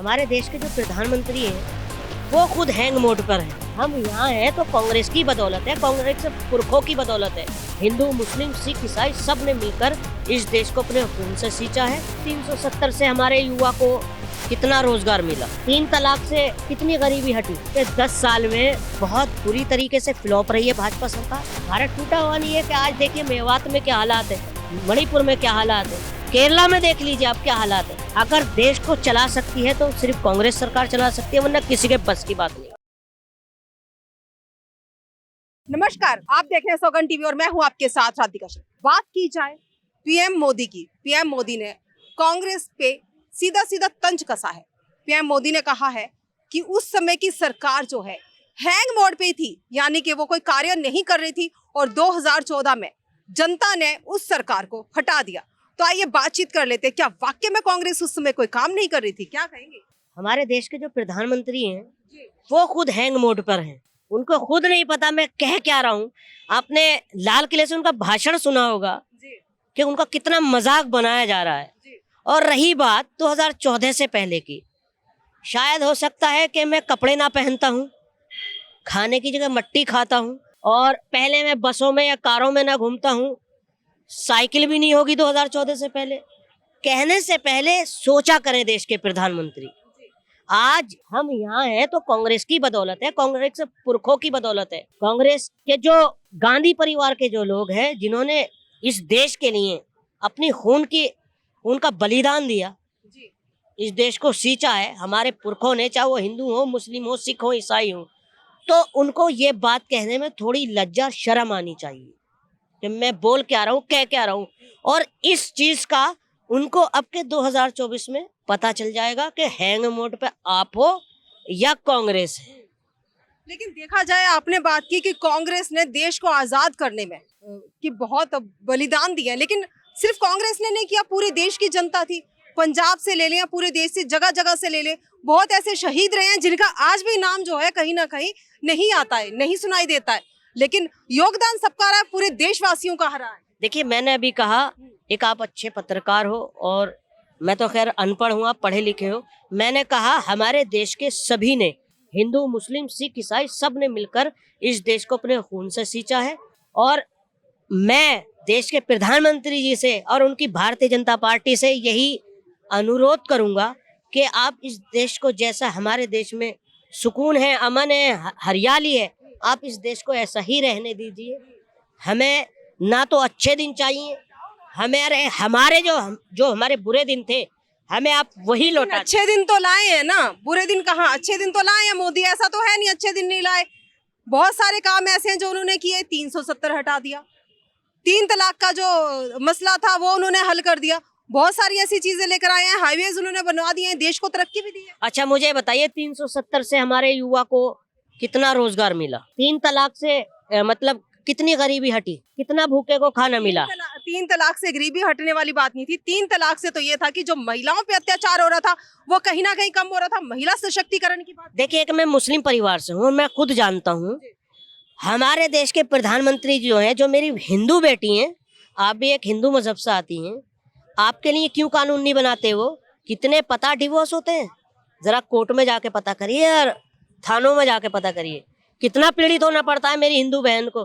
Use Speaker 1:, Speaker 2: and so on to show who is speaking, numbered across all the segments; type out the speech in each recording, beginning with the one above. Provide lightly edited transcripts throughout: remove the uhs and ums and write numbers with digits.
Speaker 1: हमारे देश के जो प्रधानमंत्री हैं वो खुद हैंग मोड पर हैं। हम यहाँ हैं तो कांग्रेस की बदौलत है, कांग्रेस के पुरखों की बदौलत है। हिंदू, मुस्लिम, सिख, ईसाई सब ने मिलकर इस देश को अपने खून से सींचा है। 370 से हमारे युवा को कितना रोजगार मिला, 3 तलाक से कितनी गरीबी हटी। 10 साल में बहुत बुरी तरीके से फ्लॉप रही है भाजपा सरकार। भारत टूटा हुआ नहीं है कि आज देखिए मेवात में क्या हालात है, मणिपुर में क्या हालात है, केरला में देख लीजिए आप क्या हालात है। अगर देश को चला सकती है तो सिर्फ कांग्रेस सरकार चला सकती है, वरना किसी के बस की बात नहीं।
Speaker 2: नमस्कार, आप देख रहे हैं सौगन टीवी और मैं हूं आपके साथ राधिका शर्मा। बात की जाए पीएम मोदी की, पीएम मोदी ने कांग्रेस पे सीधा सीधा तंज कसा है। पीएम मोदी ने कहा है कि उस समय की सरकार जो है हैंग मोड पे थी, यानी कि वो कोई कार्य नहीं कर रही थी और 2014 में जनता ने उस सरकार को हटा दिया। तो आइए बातचीत कर लेते हैं, क्या वाकई में कांग्रेस उस समय कोई काम नहीं कर रही थी? क्या कहेंगे?
Speaker 1: हमारे देश के जो प्रधानमंत्री हैं वो खुद हैंग मोड पर हैं। उनको खुद नहीं पता मैं कह क्या रहा हूँ। आपने लाल किले से उनका भाषण सुना होगा कि उनका कितना मजाक बनाया जा रहा है। और रही बात 2014 से पहले की, शायद हो सकता है कि मैं कपड़े ना पहनता हूँ, खाने की जगह मट्टी खाता हूँ, और पहले मैं बसों में या कारों में ना घूमता हूँ, साइकिल भी नहीं होगी 2014 से पहले। कहने से पहले सोचा करें देश के प्रधानमंत्री। आज हम यहाँ हैं तो कांग्रेस की बदौलत है, कांग्रेस के पुरखों की बदौलत है। कांग्रेस के जो गांधी परिवार के जो लोग हैं जिन्होंने इस देश के लिए अपनी खून की उनका बलिदान दिया, इस देश को सींचा है हमारे पुरखों ने, चाहे वो हिंदू हो, मुस्लिम हो, सिख हो, ईसाई हो, तो उनको ये बात कहने में थोड़ी लज्जा शर्म आनी चाहिए कि मैं बोल क्या रहा हूँ, कह क्या रहा हूँ। और इस चीज का उनको अब के 2024 में पता चल जाएगा कि हैंग मोड पे आप हो या कांग्रेस है।
Speaker 2: लेकिन देखा जाए, आपने बात की कि कांग्रेस ने देश को आजाद करने में कि बहुत बलिदान दिया, लेकिन सिर्फ कांग्रेस ने नहीं किया, पूरे देश की जनता थी। पंजाब से ले लें या पूरे देश से, जगह जगह से ले लें, बहुत ऐसे शहीद रहे हैं जिनका आज भी नाम जो है कहीं ना कहीं नहीं आता है, नहीं सुनाई देता है, लेकिन योगदान सबका रहा है, पूरे देशवासियों का रहा है।
Speaker 1: देखिए, मैंने अभी कहा एक आप अच्छे पत्रकार हो और मैं तो खैर अनपढ़ हूँ, आप पढ़े लिखे हो। मैंने कहा हमारे देश के सभी ने, हिंदू, मुस्लिम, सिख, ईसाई सब ने मिलकर इस देश को अपने खून से सींचा है। और मैं देश के प्रधानमंत्री जी से और उनकी भारतीय जनता पार्टी से यही अनुरोध करूंगा कि आप इस देश को, जैसा हमारे देश में सुकून है, अमन है, हरियाली है, आप इस देश को ऐसा ही रहने दीजिए। हमें ना तो अच्छे दिन चाहिए, हमारे जो हमारे बुरे दिन थे हमें आप वही लौटा।
Speaker 2: अच्छे दिन तो लाए हैं ना, बुरे दिन कहाँ? अच्छे दिन तो लाए हैं मोदी, ऐसा तो है नहीं अच्छे दिन नहीं लाए। बहुत सारे काम ऐसे हैं जो उन्होंने किए। 370 हटा दिया, 3 तलाक का जो मसला था वो उन्होंने हल कर दिया, बहुत सारी ऐसी चीजें लेकर आए हैं, हाईवेज उन्होंने बनवा दिए हैं, देश को तरक्की भी दी है।
Speaker 1: अच्छा, मुझे बताइए 370 से हमारे युवा को कितना रोजगार मिला, 3 तलाक से मतलब कितनी गरीबी हटी, कितना भूखे को खाना मिला।
Speaker 2: 3 तलाक से गरीबी हटने वाली बात नहीं थी। 3 तलाक से तो ये था कि जो महिलाओं पे अत्याचार हो रहा था वो कहीं ना कहीं कम हो रहा था, महिला सशक्तिकरण की बात।
Speaker 1: देखिए, एक मैं मुस्लिम परिवार से हूँ, मैं खुद जानता हूँ हमारे देश के प्रधानमंत्री जो हैं, जो मेरी हिंदू बेटी हैं, आप भी एक हिंदू मजहब से आती हैं, आपके लिए क्यों कानून नहीं बनाते? वो कितने पता डिवोर्स होते हैं, जरा कोर्ट में जाके पता करिए और थानों में जाके पता करिए, कितना पीड़ित होना पड़ता है मेरी हिंदू बहन को।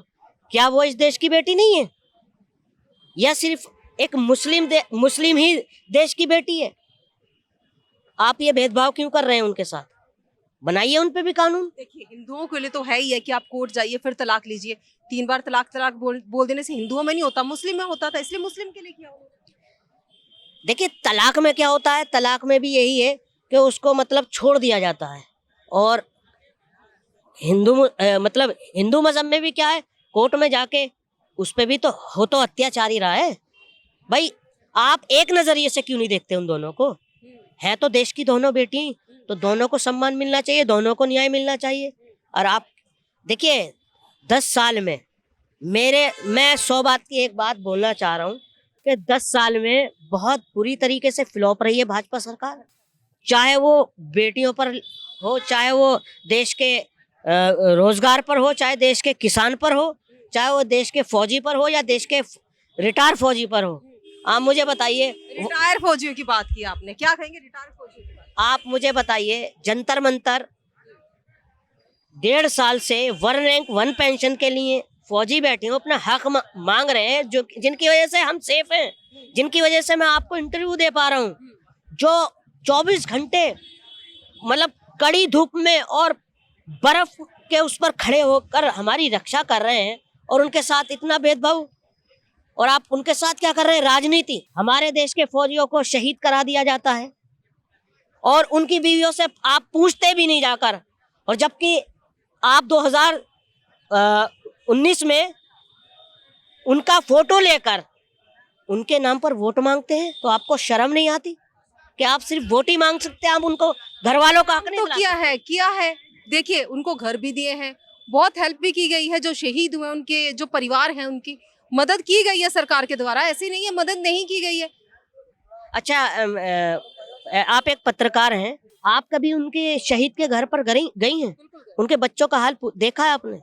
Speaker 1: क्या वो इस देश की बेटी नहीं है? या सिर्फ एक मुस्लिम ही देश की बेटी है? आप ये भेदभाव क्यों कर रहे हैं उनके साथ? बनाइए उन पे भी कानून।
Speaker 2: देखिए, हिंदुओं के लिए तो है ही है कि आप कोर्ट जाइए फिर तलाक लीजिए। 3 बार तलाक बोल देने से हिंदुओं में नहीं होता, मुस्लिम में होता था, इसलिए मुस्लिम के लिए किया उन्होंने।
Speaker 1: देखिए, तलाक में क्या होता है, तलाक में भी यही है कि उसको मतलब छोड़ दिया जाता है। और हिंदू मजहब में भी क्या है, कोर्ट में जाके उस पे भी तो अत्याचार ही रहा है। भाई, आप एक नजरिए से क्यों नहीं देखते उन दोनों को? है तो देश की दोनों बेटी, तो दोनों को सम्मान मिलना चाहिए, दोनों को न्याय मिलना चाहिए। और आप देखिए, 10 साल में मैं 100 बात की एक बात बोलना चाह रहा हूँ कि 10 साल में बहुत बुरी तरीके से फ्लॉप रही है भाजपा सरकार। चाहे वो बेटियों पर हो, चाहे वो देश के रोजगार पर हो, चाहे देश के किसान पर हो, चाहे वो देश के फौजी पर हो या देश के रिटायर फौजी पर हो। आप मुझे बताइए।
Speaker 2: रिटायर फौजियों की बात की आपने, क्या कहेंगे रिटायर फौजियों की बात?
Speaker 1: आप मुझे बताइए, जंतर मंतर 1.5 साल से 1 रैंक 1 पेंशन के लिए फौजी बैठे हो, अपना हक मांग रहे हैं, जो जिनकी वजह से हम सेफ हैं, जिनकी वजह से मैं आपको इंटरव्यू दे पा रहा हूँ, जो 24 घंटे मतलब कड़ी धूप में और बर्फ के उस पर खड़े होकर हमारी रक्षा कर रहे हैं, और उनके साथ इतना भेदभाव, और आप उनके साथ क्या कर रहे हैं? राजनीति। हमारे देश के फौजियों को शहीद करा दिया जाता है और उनकी बीवियों से आप पूछते भी नहीं जाकर, और जबकि आप 2019 में उनका फोटो लेकर उनके नाम पर वोट मांगते हैं, तो आपको शर्म नहीं आती कि आप सिर्फ वोट ही मांग सकते हैं, आप उनको घर वालों का हक नहीं
Speaker 2: तो
Speaker 1: दिला
Speaker 2: किया है। देखिए, उनको घर भी दिए हैं, बहुत हेल्प भी की गई है, जो शहीद हुए उनके जो परिवार हैं उनकी मदद की गई है सरकार के द्वारा, ऐसी नहीं है मदद नहीं की गई है।
Speaker 1: अच्छा, आप एक पत्रकार हैं, आप कभी उनके शहीद के घर पर गई हैं? उनके बच्चों का हाल देखा है आपने?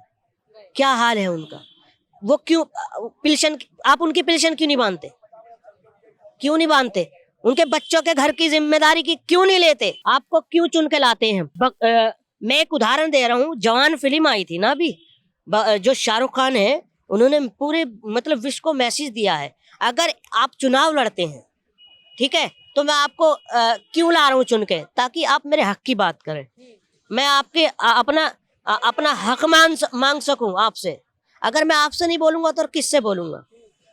Speaker 1: क्या हाल है उनका? वो क्यों पेंशन, आप उनकी पेंशन क्यों नहीं बांधते? क्यों नहीं बांधते? उनके बच्चों के घर की जिम्मेदारी की क्यों नहीं लेते? आपको क्यों चुन के लाते हैं? मैं एक उदाहरण दे रहा हूँ, जवान फिल्म आई थी ना अभी, जो शाहरुख खान है, उन्होंने पूरे मतलब विश्व को मैसेज दिया है, अगर आप चुनाव लड़ते हैं, ठीक है, तो मैं आपको क्यों ला रहा हूँ चुन के, ताकि आप मेरे हक की बात करें, मैं आपके अपना हक मांग सकूं आपसे। अगर मैं आपसे नहीं बोलूंगा तो किससे बोलूंगा?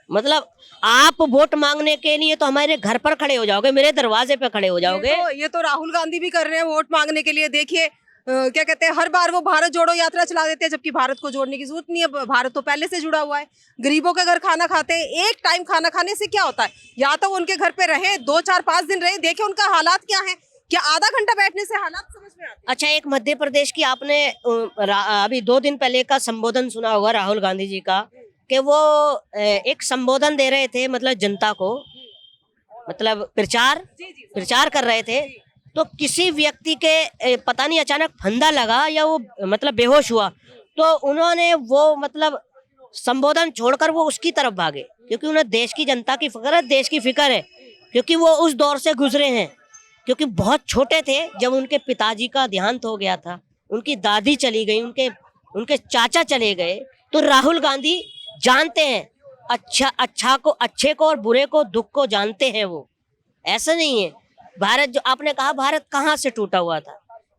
Speaker 1: मतलब आप वोट मांगने के लिए तो हमारे घर पर खड़े हो जाओगे, मेरे दरवाजे पे खड़े हो जाओगे।
Speaker 2: ये तो राहुल गांधी भी कर रहे हैं वोट मांगने के लिए। देखिए, क्या कहते हैं, हर बार वो भारत जोड़ो यात्रा चला देते हैं, जबकि भारत को जोड़ने की जरूरत नहीं है, भारत तो पहले से जुड़ा हुआ है। गरीबों के घर खाना खाते हैं, एक टाइम खाना खाने से क्या होता है? या तो उनके घर पे रहे, 2 4 5 दिन रहे, देखे उनका हालात क्या है, क्या आधा घंटा बैठने से हालात समझ में आते हैं?
Speaker 1: अच्छा, एक मध्य प्रदेश की आपने अभी 2 दिन पहले का संबोधन सुना होगा राहुल गांधी जी का, कि वो एक संबोधन दे रहे थे, मतलब जनता को, मतलब प्रचार कर रहे थे, तो किसी व्यक्ति के पता नहीं अचानक फंदा लगा या वो मतलब बेहोश हुआ, तो उन्होंने वो मतलब संबोधन छोड़कर वो उसकी तरफ भागे, क्योंकि उन्हें देश की जनता की फिक्र है, देश की फिक्र है, क्योंकि वो उस दौर से गुजरे हैं, क्योंकि बहुत छोटे थे जब उनके पिताजी का देहांत हो गया था, उनकी दादी चली गई, उनके चाचा चले गए। तो राहुल गांधी जानते हैं, अच्छे को और बुरे को, दुख को जानते हैं वो। ऐसा नहीं है भारत, जो आपने कहा भारत कहाँ से टूटा हुआ था,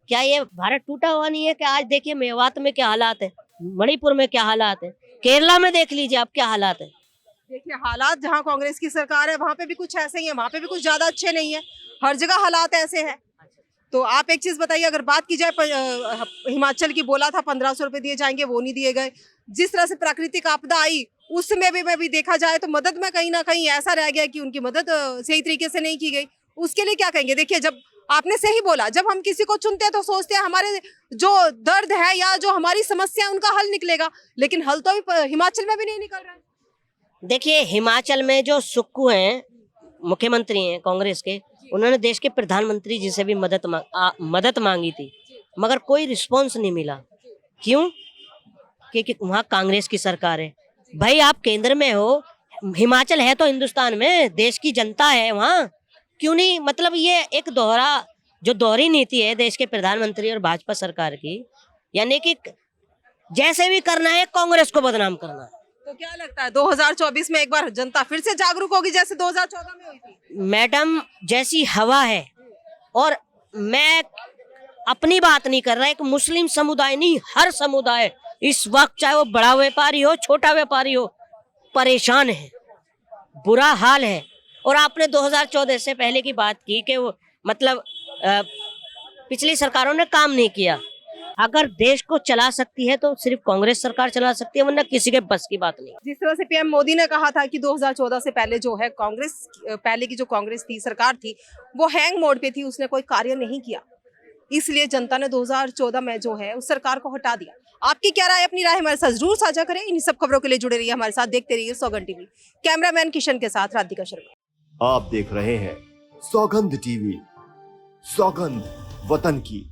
Speaker 1: क्या ये भारत टूटा हुआ नहीं है? कि आज देखिए मेवात में क्या हालात है, मणिपुर में क्या हालात है, केरला में देख लीजिए आप क्या हालात है।
Speaker 2: देखिए, हालात जहाँ कांग्रेस की सरकार है वहाँ पे भी कुछ ऐसे ही है, वहाँ पे भी कुछ ज्यादा अच्छे नहीं है, हर जगह हालात ऐसे हैं। तो आप एक चीज बताइए, अगर बात की जाए हिमाचल की, बोला था 1500 रुपए दिए जाएंगे, वो नहीं दिए गए। जिस तरह से प्राकृतिक आपदा आई उसमें भी देखा जाए तो मदद में कहीं ना कहीं ऐसा रह गया कि उनकी मदद सही तरीके से नहीं की गई। उसके लिए क्या कहेंगे? देखिए, जब आपने सही बोला, जब हम किसी को चुनते हैं तो सोचते हैं हमारे जो दर्द है या जो हमारी समस्या है उनका हल निकलेगा, लेकिन हल तो अभी हिमाचल में भी नहीं निकल रहा है।
Speaker 1: देखिए, हिमाचल में जो सुक्खू हैं, मुख्यमंत्री हैं कांग्रेस के, उन्होंने देश के प्रधानमंत्री जी से भी मदद मांगी थी, मगर कोई रिस्पॉन्स नहीं मिला। क्यों? क्योंकि वहाँ कांग्रेस की सरकार है। भाई, आप केंद्र में हो, हिमाचल है तो हिंदुस्तान में, देश की जनता है वहाँ, क्यों नहीं? मतलब ये एक दोहरी नीति है देश के प्रधानमंत्री और भाजपा सरकार की, यानी कि जैसे भी करना है कांग्रेस को बदनाम करना है।
Speaker 2: तो क्या लगता है 2024 में एक बार जनता फिर से जागरूक होगी जैसे 2014 में हुई थी?
Speaker 1: मैडम, जैसी हवा है, और मैं अपनी बात नहीं कर रहा, एक मुस्लिम समुदाय नहीं, हर समुदाय इस वक्त, चाहे वो बड़ा व्यापारी हो, छोटा व्यापारी हो, परेशान है, बुरा हाल है। और आपने 2014 से पहले की बात की कि वो मतलब पिछली सरकारों ने काम नहीं किया। अगर देश को चला सकती है तो सिर्फ कांग्रेस सरकार चला सकती है, वरना किसी के बस की बात नहीं।
Speaker 2: जिस तरह से पीएम मोदी ने कहा था कि 2014 से पहले जो है कांग्रेस, पहले की जो कांग्रेस थी, सरकार थी, वो हैंग मोड पे थी, उसने कोई कार्य नहीं किया, इसलिए जनता ने 2014 में जो है उस सरकार को हटा दिया। आपकी क्या राय, अपनी राय हमारे साथ जरूर साझा करें। इन सब खबरों के लिए जुड़े रहिए हमारे साथ, देखते रहिए सौगंध टीवी। कैमरामैन किशन के साथ राधिका शर्मा।
Speaker 3: आप देख रहे हैं सौगंध टीवी, सौगंध वतन की।